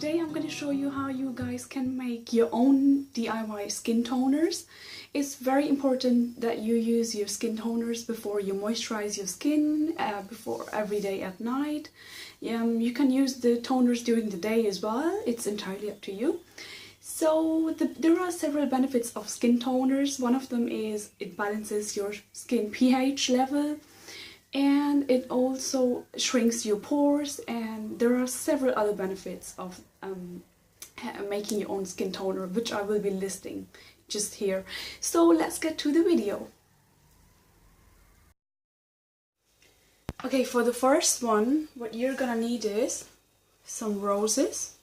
today I'm going to show you how you guys can make your own DIY skin toners. It's very important that you use your skin toners before you moisturize your skin, before every day at night. You can use the toners during the day as well, it's entirely up to you. So there are several benefits of skin toners. One of them is it balances your skin pH level, and it also shrinks your pores, and there are several other benefits of making your own skin toner, which I will be listing just here. So let's get to the video. Okay, for the first one, what you're gonna need is some roses.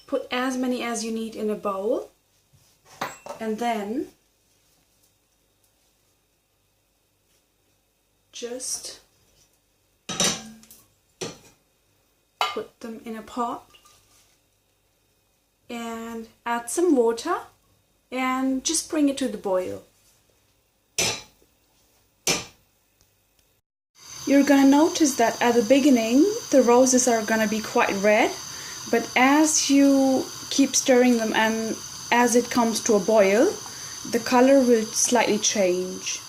Put as many as you need in a bowl, and then just put them in a pot and add some water and just bring it to the boil. You're gonna notice that at the beginning the roses are gonna be quite red, but as you keep stirring them and as it comes to a boil, the color will slightly change.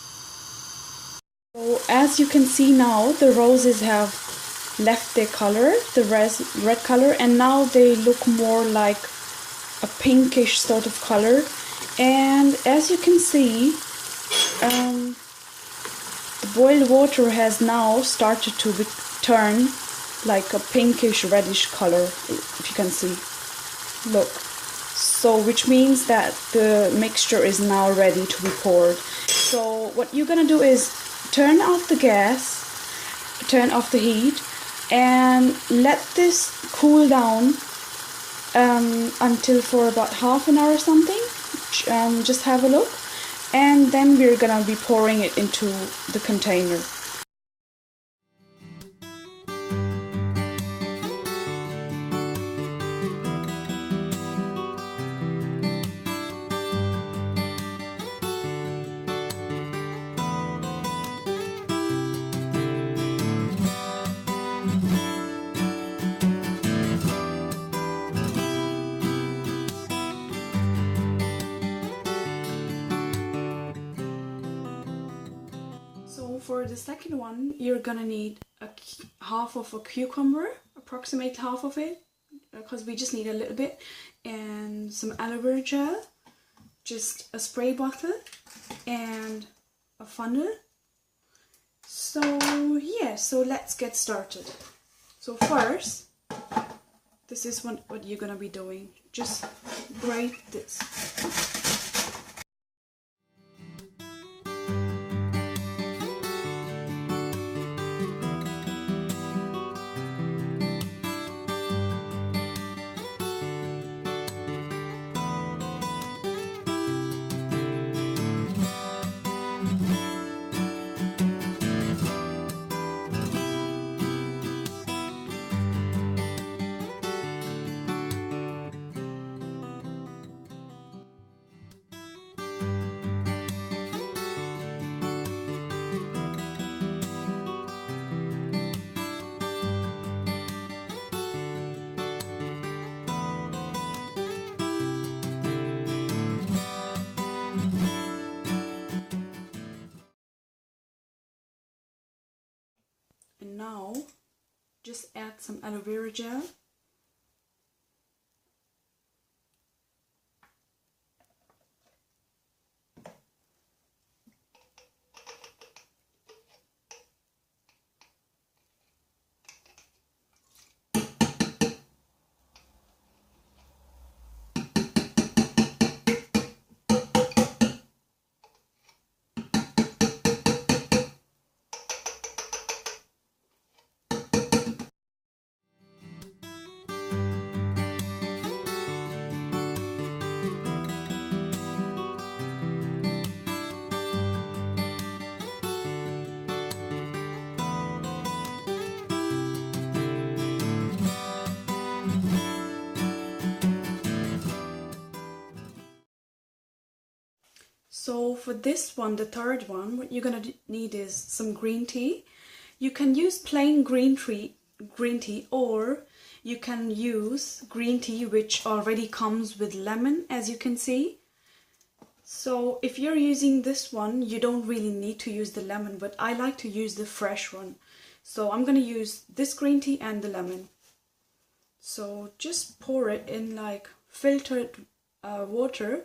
So as you can see now, the roses have left their color, the red color, and now they look more like a pinkish sort of color. And as you can see, the boiled water has now started to turn like a pinkish reddish color, if you can see. Look. So which means that the mixture is now ready to be poured. So what you're gonna do is turn off the gas, turn off the heat, and let this cool down until for about half an hour or something. Just have a look, and then we're gonna be pouring it into the container. So for the second one, you're gonna need half of a cucumber, approximate half of it, because we just need a little bit, and some aloe vera gel, just a spray bottle, and a funnel. So yeah, so let's get started. So first, this is what you're gonna be doing. Just grate this. And now, just add some aloe vera gel. So for this one, the third one, what you're gonna need is some green tea. You can use plain green tea, or you can use green tea, which already comes with lemon, as you can see. So if you're using this one, you don't really need to use the lemon, but I like to use the fresh one. So I'm going to use this green tea and the lemon. So just pour it in like filtered water,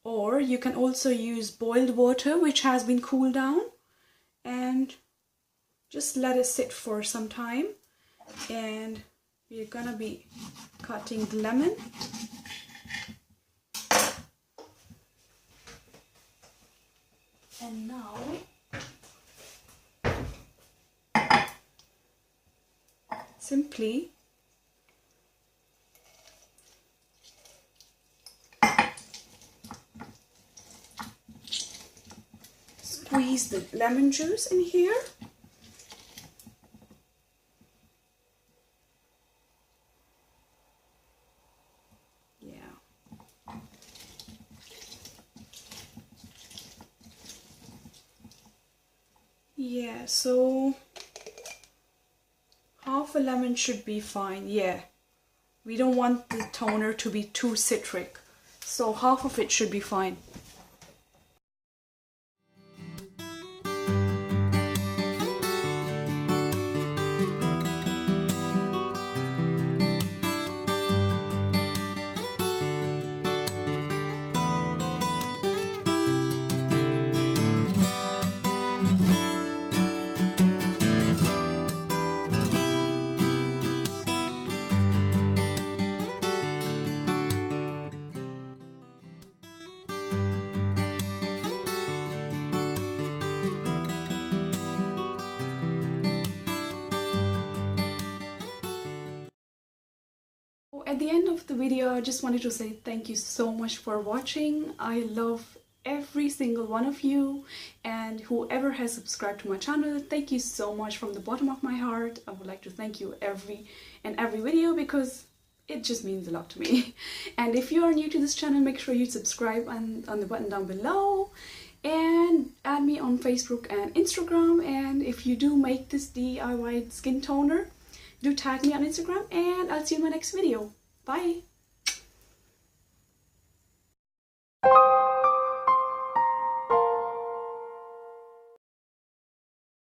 or you can also use boiled water which has been cooled down, and just let it sit for some time. And we're gonna be cutting the lemon. And now simply squeeze the lemon juice in here. Yeah, so half a lemon should be fine. Yeah, we don't want the toner to be too citric, so half of it should be fine. At the end of the video, I just wanted to say thank you so much for watching. I love every single one of you, and whoever has subscribed to my channel, thank you so much from the bottom of my heart. I would like to thank you every video, because it just means a lot to me. And if you are new to this channel, make sure you subscribe on the button down below, and add me on Facebook and Instagram. And if you do make this DIY skin toner, do tag me on Instagram, and I'll see you in my next video. Bye!